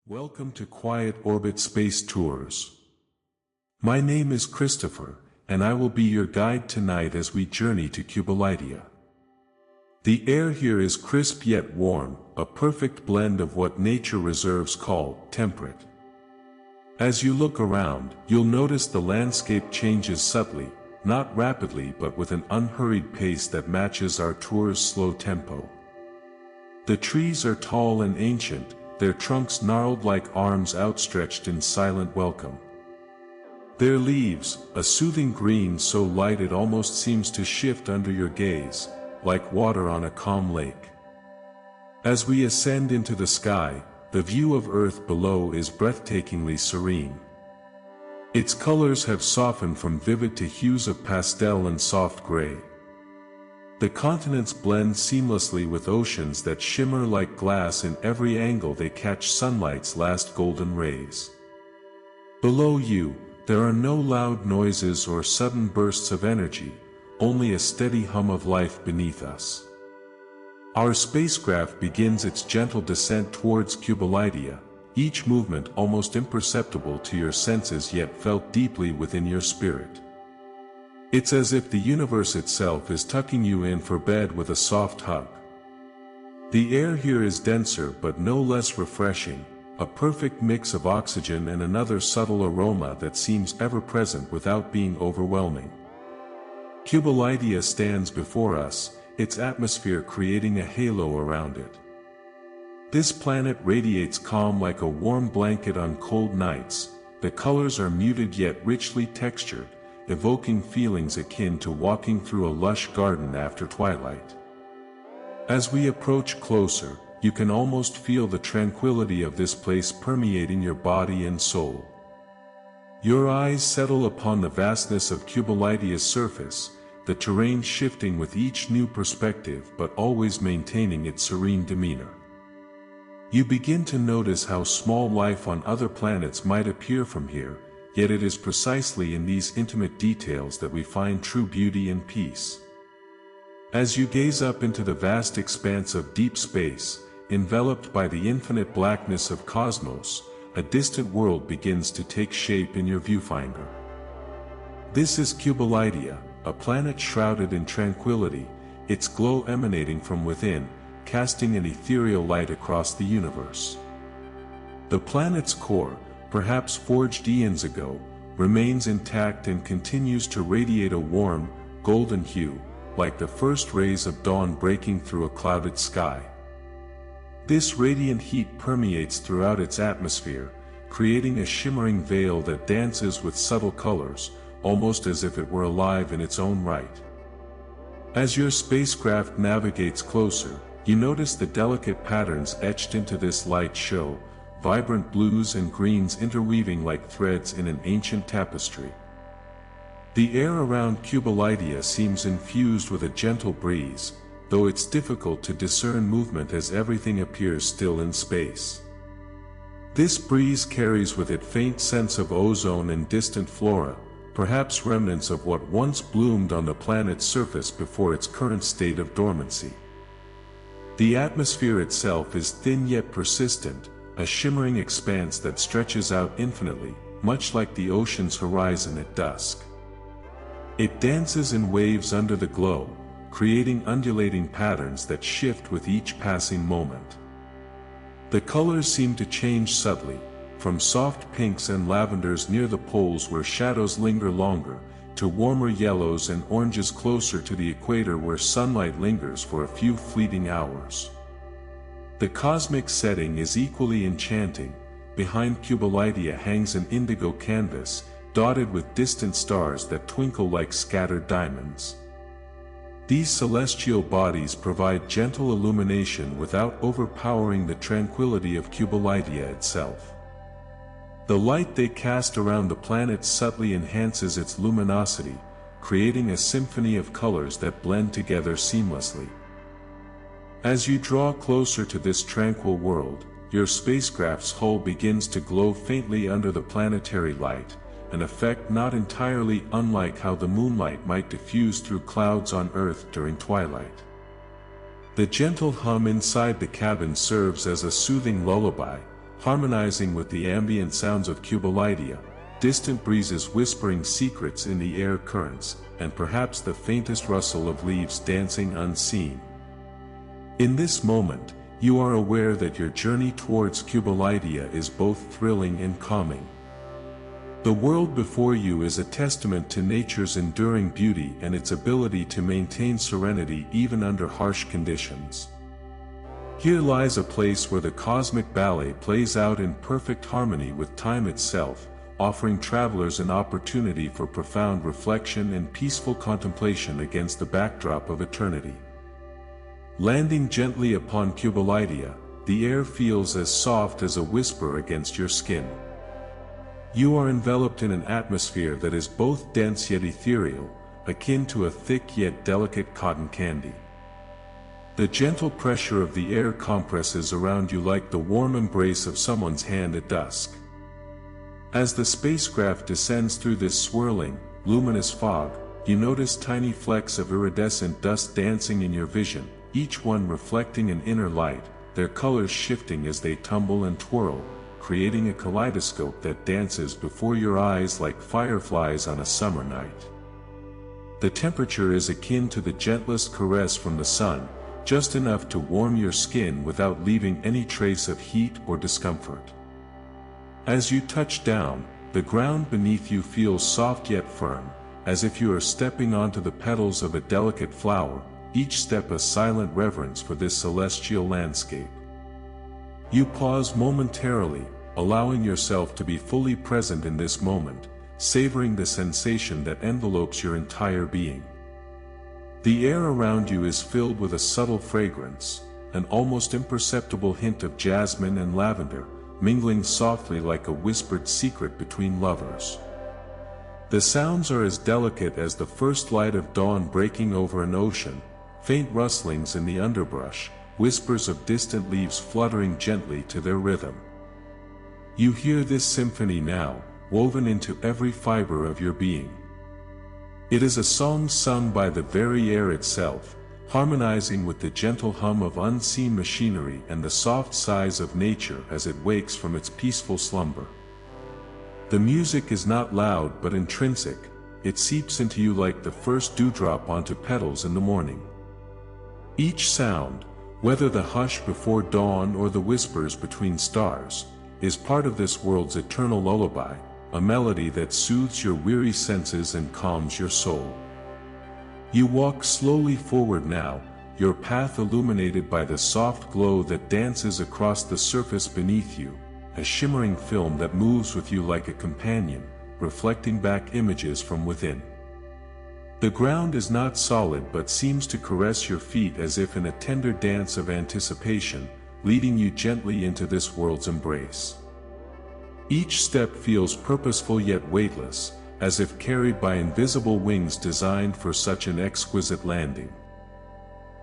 Welcome to Quiet Orbit Space Tours. My name is Christopher, and I will be your guide tonight as we journey to Cubalightia. The air here is crisp yet warm, a perfect blend of what nature reserves call temperate. As you look around, you'll notice the landscape changes subtly, not rapidly but with an unhurried pace that matches our tour's slow tempo. The trees are tall and ancient, their trunks gnarled like arms outstretched in silent welcome. Their leaves, a soothing green so light it almost seems to shift under your gaze, like water on a calm lake. As we ascend into the sky, the view of Earth below is breathtakingly serene. Its colors have softened from vivid to hues of pastel and soft gray. The continents blend seamlessly with oceans that shimmer like glass in every angle they catch sunlight's last golden rays. Below you, there are no loud noises or sudden bursts of energy, only a steady hum of life beneath us. Our spacecraft begins its gentle descent towards Cubalightia, each movement almost imperceptible to your senses yet felt deeply within your spirit. It's as if the universe itself is tucking you in for bed with a soft hug. The air here is denser but no less refreshing, a perfect mix of oxygen and another subtle aroma that seems ever present without being overwhelming. Cubalightia stands before us, its atmosphere creating a halo around it. This planet radiates calm like a warm blanket on cold nights. The colors are muted yet richly textured, evoking feelings akin to walking through a lush garden after twilight. As we approach closer, you can almost feel the tranquility of this place permeating your body and soul. Your eyes settle upon the vastness of Cubalightia's surface, the terrain shifting with each new perspective but always maintaining its serene demeanor. You begin to notice how small life on other planets might appear from here, yet it is precisely in these intimate details that we find true beauty and peace. As you gaze up into the vast expanse of deep space, enveloped by the infinite blackness of cosmos, a distant world begins to take shape in your viewfinder. This is Cubalightia, a planet shrouded in tranquility, its glow emanating from within, casting an ethereal light across the universe. The planet's core, perhaps forged eons ago, remains intact and continues to radiate a warm, golden hue, like the first rays of dawn breaking through a clouded sky. This radiant heat permeates throughout its atmosphere, creating a shimmering veil that dances with subtle colors, almost as if it were alive in its own right. As your spacecraft navigates closer, you notice the delicate patterns etched into this light show, vibrant blues and greens interweaving like threads in an ancient tapestry. The air around Cubalightia seems infused with a gentle breeze, though it's difficult to discern movement as everything appears still in space. This breeze carries with it faint scents of ozone and distant flora, perhaps remnants of what once bloomed on the planet's surface before its current state of dormancy. The atmosphere itself is thin yet persistent, a shimmering expanse that stretches out infinitely, much like the ocean's horizon at dusk. It dances in waves under the glow, creating undulating patterns that shift with each passing moment. The colors seem to change subtly, from soft pinks and lavenders near the poles where shadows linger longer, to warmer yellows and oranges closer to the equator where sunlight lingers for a few fleeting hours. The cosmic setting is equally enchanting. Behind Cubalightia hangs an indigo canvas, dotted with distant stars that twinkle like scattered diamonds. These celestial bodies provide gentle illumination without overpowering the tranquility of Cubalightia itself. The light they cast around the planet subtly enhances its luminosity, creating a symphony of colors that blend together seamlessly. As you draw closer to this tranquil world, your spacecraft's hull begins to glow faintly under the planetary light, an effect not entirely unlike how the moonlight might diffuse through clouds on Earth during twilight. The gentle hum inside the cabin serves as a soothing lullaby, harmonizing with the ambient sounds of Cubalightia, distant breezes whispering secrets in the air currents, and perhaps the faintest rustle of leaves dancing unseen. In this moment, you are aware that your journey towards Cubalightia is both thrilling and calming. The world before you is a testament to nature's enduring beauty and its ability to maintain serenity even under harsh conditions. Here lies a place where the cosmic ballet plays out in perfect harmony with time itself, offering travelers an opportunity for profound reflection and peaceful contemplation against the backdrop of eternity. Landing gently upon Cubalightia, the air feels as soft as a whisper against your skin. You are enveloped in an atmosphere that is both dense yet ethereal, akin to a thick yet delicate cotton candy. The gentle pressure of the air compresses around you like the warm embrace of someone's hand at dusk. As the spacecraft descends through this swirling, luminous fog, you notice tiny flecks of iridescent dust dancing in your vision, each one reflecting an inner light, their colors shifting as they tumble and twirl, creating a kaleidoscope that dances before your eyes like fireflies on a summer night. The temperature is akin to the gentlest caress from the sun, just enough to warm your skin without leaving any trace of heat or discomfort. As you touch down, the ground beneath you feels soft yet firm, as if you are stepping onto the petals of a delicate flower, each step a silent reverence for this celestial landscape. You pause momentarily, allowing yourself to be fully present in this moment, savoring the sensation that envelopes your entire being. The air around you is filled with a subtle fragrance, an almost imperceptible hint of jasmine and lavender, mingling softly like a whispered secret between lovers. The sounds are as delicate as the first light of dawn breaking over an ocean, faint rustlings in the underbrush, whispers of distant leaves fluttering gently to their rhythm. You hear this symphony now, woven into every fiber of your being. It is a song sung by the very air itself, harmonizing with the gentle hum of unseen machinery and the soft sighs of nature as it wakes from its peaceful slumber. The music is not loud but intrinsic, it seeps into you like the first dewdrop onto petals in the morning. Each sound, whether the hush before dawn or the whispers between stars, is part of this world's eternal lullaby, a melody that soothes your weary senses and calms your soul. You walk slowly forward now, your path illuminated by the soft glow that dances across the surface beneath you, a shimmering film that moves with you like a companion, reflecting back images from within. The ground is not solid but seems to caress your feet as if in a tender dance of anticipation, leading you gently into this world's embrace. Each step feels purposeful yet weightless, as if carried by invisible wings designed for such an exquisite landing.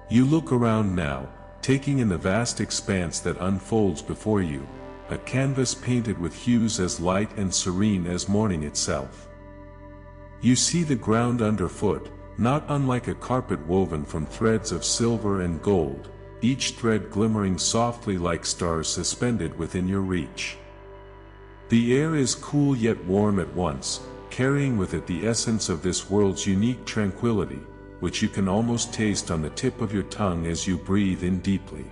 You look around now, taking in the vast expanse that unfolds before you, a canvas painted with hues as light and serene as morning itself. You see the ground underfoot, not unlike a carpet woven from threads of silver and gold, each thread glimmering softly like stars suspended within your reach. The air is cool yet warm at once, carrying with it the essence of this world's unique tranquility, which you can almost taste on the tip of your tongue as you breathe in deeply.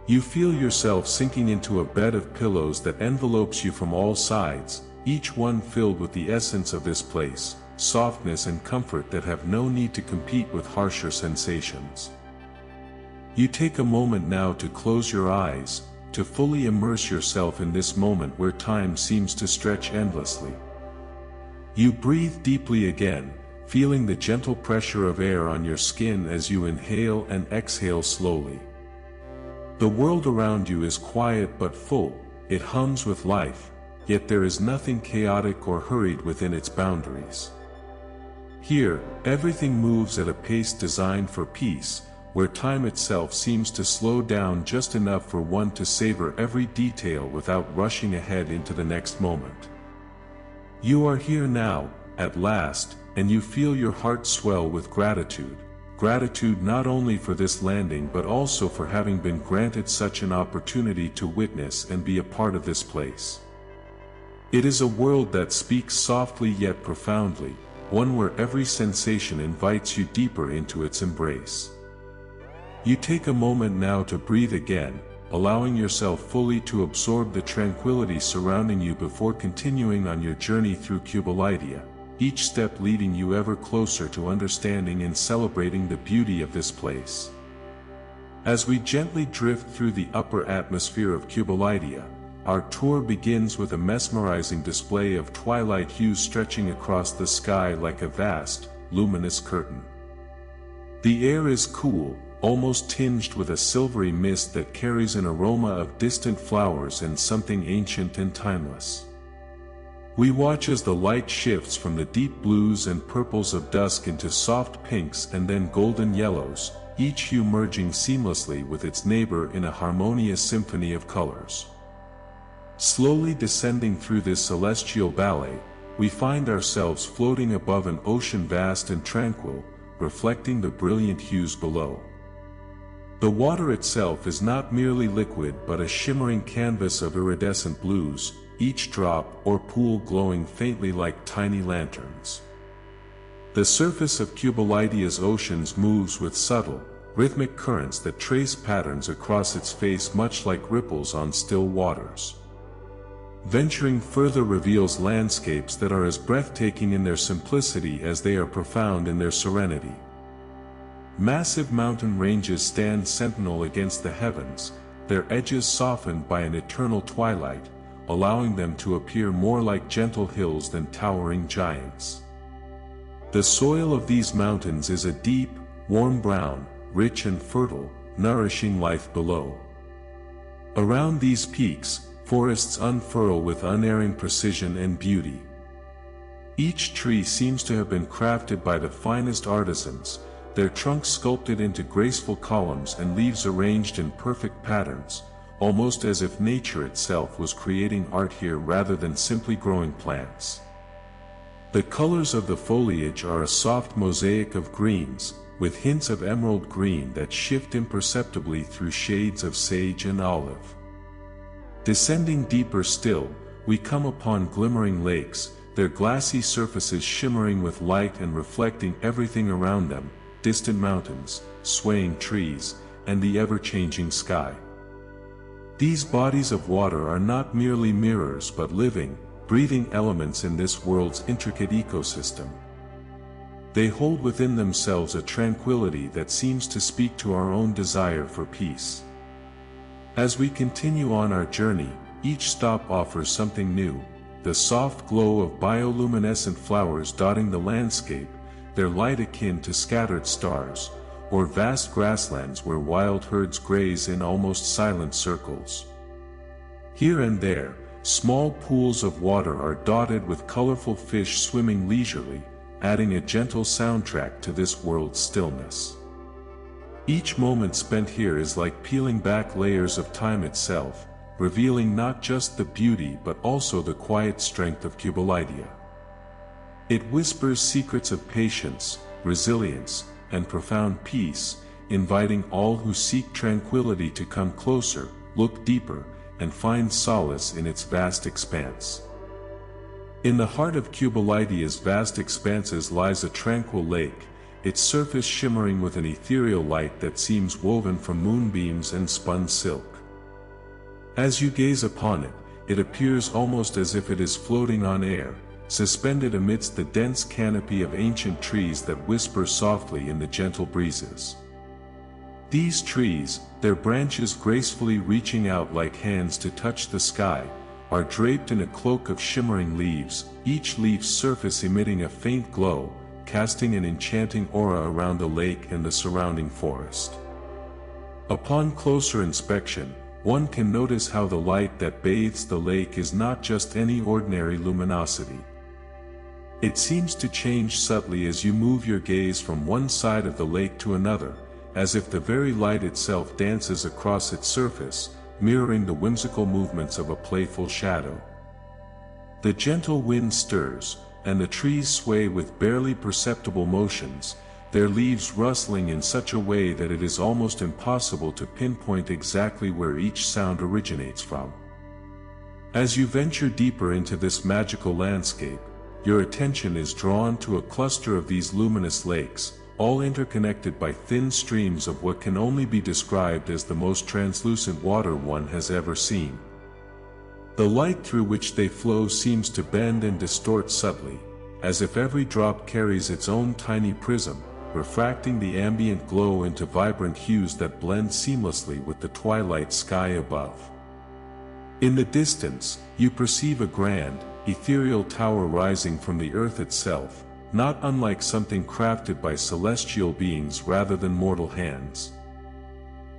You feel yourself sinking into a bed of pillows that envelopes you from all sides, each one filled with the essence of this place, softness and comfort that have no need to compete with harsher sensations. You take a moment now to close your eyes, to fully immerse yourself in this moment where time seems to stretch endlessly. You breathe deeply again, feeling the gentle pressure of air on your skin as you inhale and exhale slowly. The world around you is quiet but full, it hums with life, yet there is nothing chaotic or hurried within its boundaries. Here, everything moves at a pace designed for peace, where time itself seems to slow down just enough for one to savor every detail without rushing ahead into the next moment. You are here now, at last, and you feel your heart swell with gratitude, gratitude not only for this landing but also for having been granted such an opportunity to witness and be a part of this place. It is a world that speaks softly yet profoundly, one where every sensation invites you deeper into its embrace. You take a moment now to breathe again, allowing yourself fully to absorb the tranquility surrounding you before continuing on your journey through Cubalightia, each step leading you ever closer to understanding and celebrating the beauty of this place. As we gently drift through the upper atmosphere of Cubalightia, our tour begins with a mesmerizing display of twilight hues stretching across the sky like a vast, luminous curtain. The air is cool, almost tinged with a silvery mist that carries an aroma of distant flowers and something ancient and timeless. We watch as the light shifts from the deep blues and purples of dusk into soft pinks and then golden yellows, each hue merging seamlessly with its neighbor in a harmonious symphony of colors. Slowly descending through this celestial ballet, we find ourselves floating above an ocean vast and tranquil, reflecting the brilliant hues below. The water itself is not merely liquid but a shimmering canvas of iridescent blues, each drop or pool glowing faintly like tiny lanterns. The surface of Cubalightia's oceans moves with subtle, rhythmic currents that trace patterns across its face much like ripples on still waters. Venturing further reveals landscapes that are as breathtaking in their simplicity as they are profound in their serenity. Massive mountain ranges stand sentinel against the heavens, their edges softened by an eternal twilight, allowing them to appear more like gentle hills than towering giants. The soil of these mountains is a deep, warm brown, rich and fertile, nourishing life below. Around these peaks, forests unfurl with unerring precision and beauty. Each tree seems to have been crafted by the finest artisans, their trunks sculpted into graceful columns and leaves arranged in perfect patterns, almost as if nature itself was creating art here rather than simply growing plants. The colors of the foliage are a soft mosaic of greens, with hints of emerald green that shift imperceptibly through shades of sage and olive. Descending deeper still, we come upon glimmering lakes, their glassy surfaces shimmering with light and reflecting everything around them, distant mountains, swaying trees, and the ever-changing sky. These bodies of water are not merely mirrors but living, breathing elements in this world's intricate ecosystem. They hold within themselves a tranquility that seems to speak to our own desire for peace. As we continue on our journey, each stop offers something new, the soft glow of bioluminescent flowers dotting the landscape, their light akin to scattered stars, or vast grasslands where wild herds graze in almost silent circles. Here and there, small pools of water are dotted with colorful fish swimming leisurely, adding a gentle soundtrack to this world's stillness. Each moment spent here is like peeling back layers of time itself, revealing not just the beauty but also the quiet strength of Cubalightia. It whispers secrets of patience, resilience, and profound peace, inviting all who seek tranquility to come closer, look deeper, and find solace in its vast expanse. In the heart of Cubalightia's vast expanses lies a tranquil lake, its surface shimmering with an ethereal light that seems woven from moonbeams and spun silk. As you gaze upon it, it appears almost as if it is floating on air, suspended amidst the dense canopy of ancient trees that whisper softly in the gentle breezes. These trees, their branches gracefully reaching out like hands to touch the sky, are draped in a cloak of shimmering leaves, each leaf's surface emitting a faint glow, casting an enchanting aura around the lake and the surrounding forest. Upon closer inspection, one can notice how the light that bathes the lake is not just any ordinary luminosity. It seems to change subtly as you move your gaze from one side of the lake to another, as if the very light itself dances across its surface, mirroring the whimsical movements of a playful shadow. The gentle wind stirs, and the trees sway with barely perceptible motions, their leaves rustling in such a way that it is almost impossible to pinpoint exactly where each sound originates from. As you venture deeper into this magical landscape, your attention is drawn to a cluster of these luminous lakes, all interconnected by thin streams of what can only be described as the most translucent water one has ever seen. The light through which they flow seems to bend and distort subtly, as if every drop carries its own tiny prism, refracting the ambient glow into vibrant hues that blend seamlessly with the twilight sky above. In the distance, you perceive a grand, ethereal tower rising from the earth itself, not unlike something crafted by celestial beings rather than mortal hands.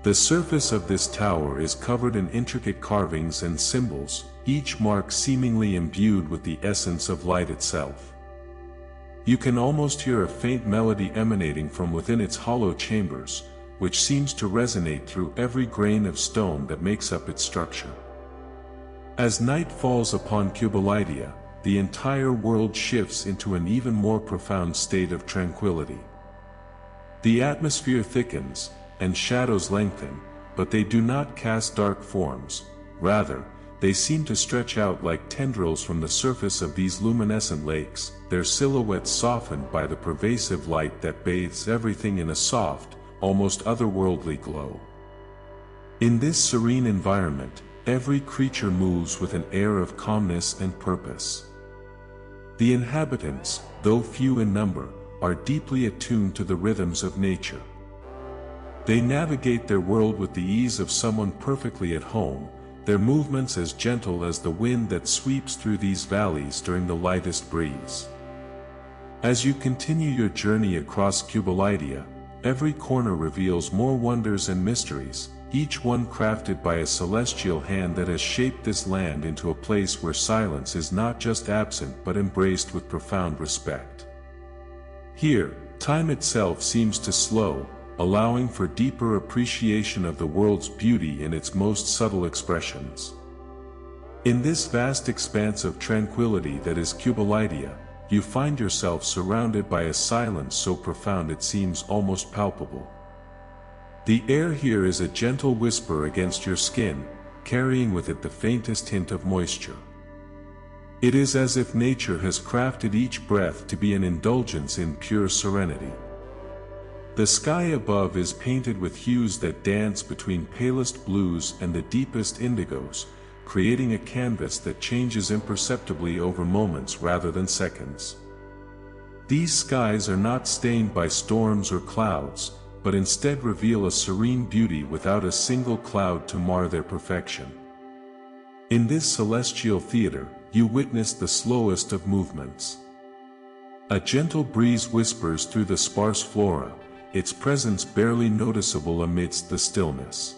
The surface of this tower is covered in intricate carvings and symbols, each mark seemingly imbued with the essence of light itself. You can almost hear a faint melody emanating from within its hollow chambers, which seems to resonate through every grain of stone that makes up its structure. As night falls upon Cubalightia, the entire world shifts into an even more profound state of tranquility. The atmosphere thickens, and shadows lengthen, but they do not cast dark forms. Rather, they seem to stretch out like tendrils from the surface of these luminescent lakes, their silhouettes softened by the pervasive light that bathes everything in a soft, almost otherworldly glow. In this serene environment, every creature moves with an air of calmness and purpose. The inhabitants, though few in number, are deeply attuned to the rhythms of nature. They navigate their world with the ease of someone perfectly at home, their movements as gentle as the wind that sweeps through these valleys during the lightest breeze. As you continue your journey across Cubalightia, every corner reveals more wonders and mysteries, each one crafted by a celestial hand that has shaped this land into a place where silence is not just absent but embraced with profound respect. Here, time itself seems to slow, allowing for deeper appreciation of the world's beauty in its most subtle expressions. In this vast expanse of tranquility that is Cubalightia, you find yourself surrounded by a silence so profound it seems almost palpable. The air here is a gentle whisper against your skin, carrying with it the faintest hint of moisture. It is as if nature has crafted each breath to be an indulgence in pure serenity. The sky above is painted with hues that dance between palest blues and the deepest indigos, creating a canvas that changes imperceptibly over moments rather than seconds. These skies are not stained by storms or clouds, but instead reveal a serene beauty without a single cloud to mar their perfection. In this celestial theater, you witness the slowest of movements. A gentle breeze whispers through the sparse flora, its presence barely noticeable amidst the stillness.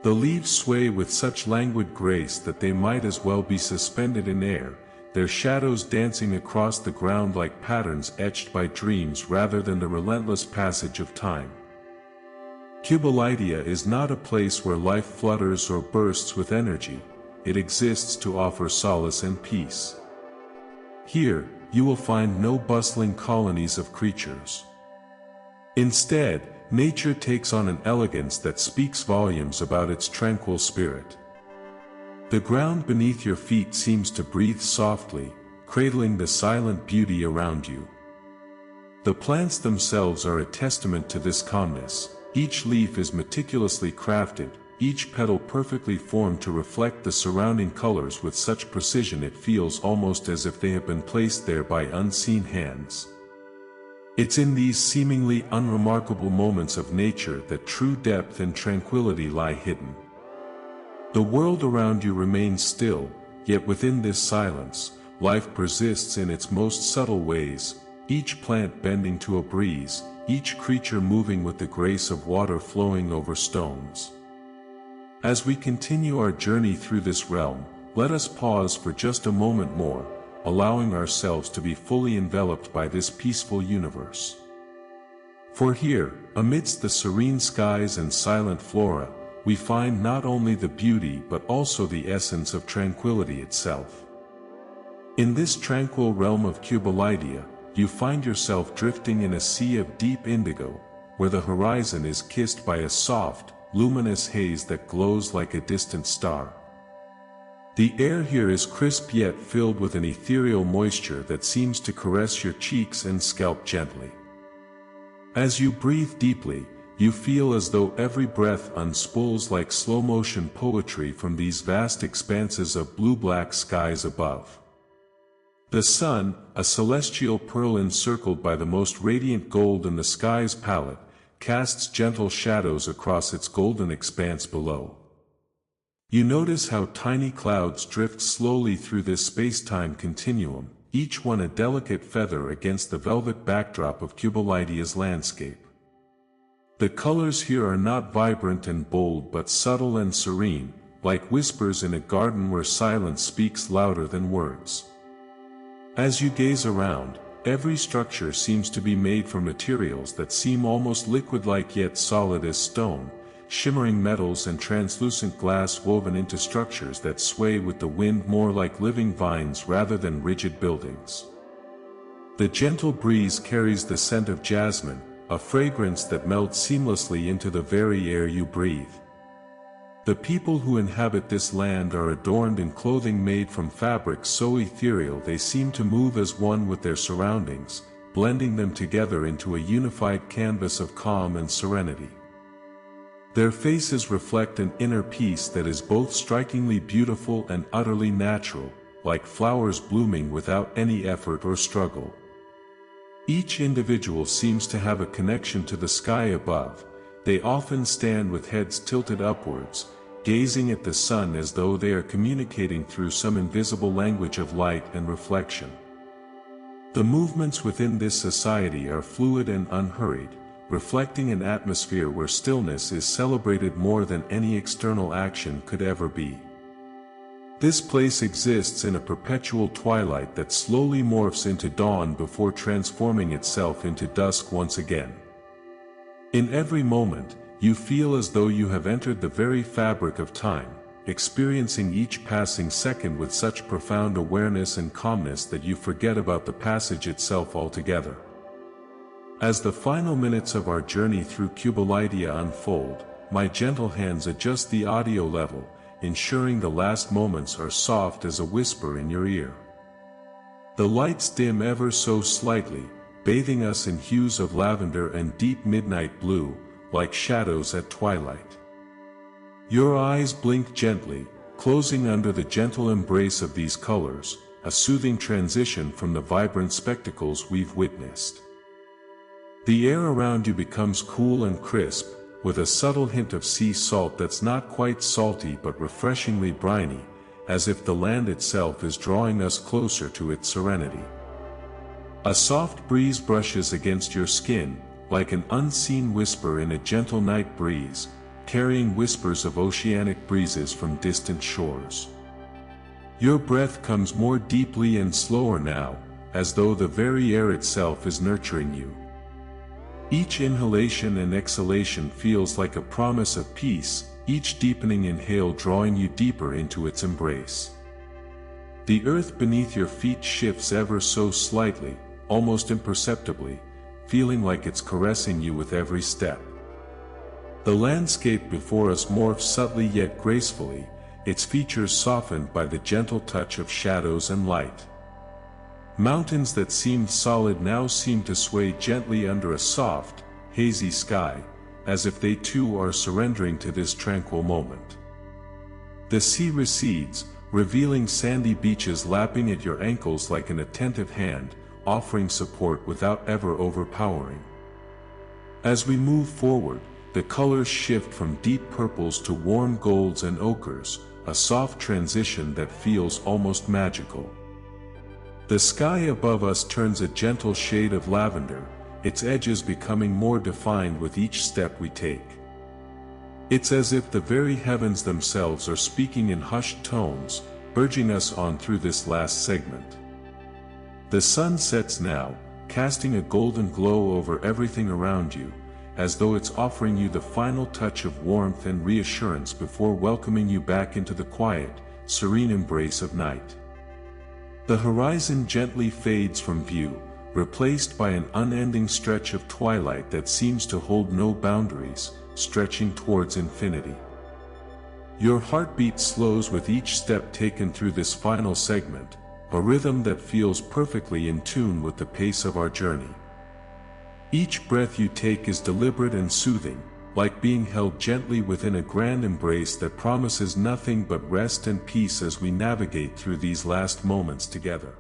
The leaves sway with such languid grace that they might as well be suspended in air, their shadows dancing across the ground like patterns etched by dreams rather than the relentless passage of time. Cubalightia is not a place where life flutters or bursts with energy, it exists to offer solace and peace. Here, you will find no bustling colonies of creatures. Instead, nature takes on an elegance that speaks volumes about its tranquil spirit. The ground beneath your feet seems to breathe softly, cradling the silent beauty around you. The plants themselves are a testament to this calmness. Each leaf is meticulously crafted, each petal perfectly formed to reflect the surrounding colors with such precision it feels almost as if they have been placed there by unseen hands. It's in these seemingly unremarkable moments of nature that true depth and tranquility lie hidden. The world around you remains still, yet within this silence, life persists in its most subtle ways, each plant bending to a breeze, each creature moving with the grace of water flowing over stones. As we continue our journey through this realm, let us pause for just a moment more, allowing ourselves to be fully enveloped by this peaceful universe. For here, amidst the serene skies and silent flora, we find not only the beauty but also the essence of tranquility itself. In this tranquil realm of Cubalightia, you find yourself drifting in a sea of deep indigo, where the horizon is kissed by a soft, luminous haze that glows like a distant star. The air here is crisp yet filled with an ethereal moisture that seems to caress your cheeks and scalp gently. As you breathe deeply, you feel as though every breath unspools like slow-motion poetry from these vast expanses of blue-black skies above. The sun, a celestial pearl encircled by the most radiant gold in the sky's palette, casts gentle shadows across its golden expanse below. You notice how tiny clouds drift slowly through this space-time continuum, each one a delicate feather against the velvet backdrop of Cubalightia's landscape. The colors here are not vibrant and bold but subtle and serene, like whispers in a garden where silence speaks louder than words. As you gaze around, every structure seems to be made from materials that seem almost liquid-like yet solid as stone, shimmering metals and translucent glass woven into structures that sway with the wind more like living vines rather than rigid buildings. The gentle breeze carries the scent of jasmine, a fragrance that melts seamlessly into the very air you breathe. The people who inhabit this land are adorned in clothing made from fabrics so ethereal they seem to move as one with their surroundings, blending them together into a unified canvas of calm and serenity. Their faces reflect an inner peace that is both strikingly beautiful and utterly natural, like flowers blooming without any effort or struggle. Each individual seems to have a connection to the sky above. They often stand with heads tilted upwards, gazing at the sun as though they are communicating through some invisible language of light and reflection. The movements within this society are fluid and unhurried, reflecting an atmosphere where stillness is celebrated more than any external action could ever be. This place exists in a perpetual twilight that slowly morphs into dawn before transforming itself into dusk once again. In every moment, you feel as though you have entered the very fabric of time, experiencing each passing second with such profound awareness and calmness that you forget about the passage itself altogether. As the final minutes of our journey through Cubalightia unfold, my gentle hands adjust the audio level, ensuring the last moments are soft as a whisper in your ear. The lights dim ever so slightly, bathing us in hues of lavender and deep midnight blue, like shadows at twilight. Your eyes blink gently, closing under the gentle embrace of these colors, a soothing transition from the vibrant spectacles we've witnessed. The air around you becomes cool and crisp, with a subtle hint of sea salt that's not quite salty but refreshingly briny, as if the land itself is drawing us closer to its serenity. A soft breeze brushes against your skin, like an unseen whisper in a gentle night breeze, carrying whispers of oceanic breezes from distant shores. Your breath comes more deeply and slower now, as though the very air itself is nurturing you. Each inhalation and exhalation feels like a promise of peace, each deepening inhale drawing you deeper into its embrace. The earth beneath your feet shifts ever so slightly, almost imperceptibly, feeling like it's caressing you with every step. The landscape before us morphs subtly yet gracefully, its features softened by the gentle touch of shadows and light. Mountains that seemed solid now seem to sway gently under a soft, hazy sky, as if they too are surrendering to this tranquil moment. The sea recedes, revealing sandy beaches lapping at your ankles like an attentive hand, offering support without ever overpowering. As we move forward, the colors shift from deep purples to warm golds and ochres, a soft transition that feels almost magical. The sky above us turns a gentle shade of lavender, its edges becoming more defined with each step we take. It's as if the very heavens themselves are speaking in hushed tones, urging us on through this last segment. The sun sets now, casting a golden glow over everything around you, as though it's offering you the final touch of warmth and reassurance before welcoming you back into the quiet, serene embrace of night. The horizon gently fades from view, replaced by an unending stretch of twilight that seems to hold no boundaries, stretching towards infinity. Your heartbeat slows with each step taken through this final segment, a rhythm that feels perfectly in tune with the pace of our journey. Each breath you take is deliberate and soothing, like being held gently within a grand embrace that promises nothing but rest and peace as we navigate through these last moments together.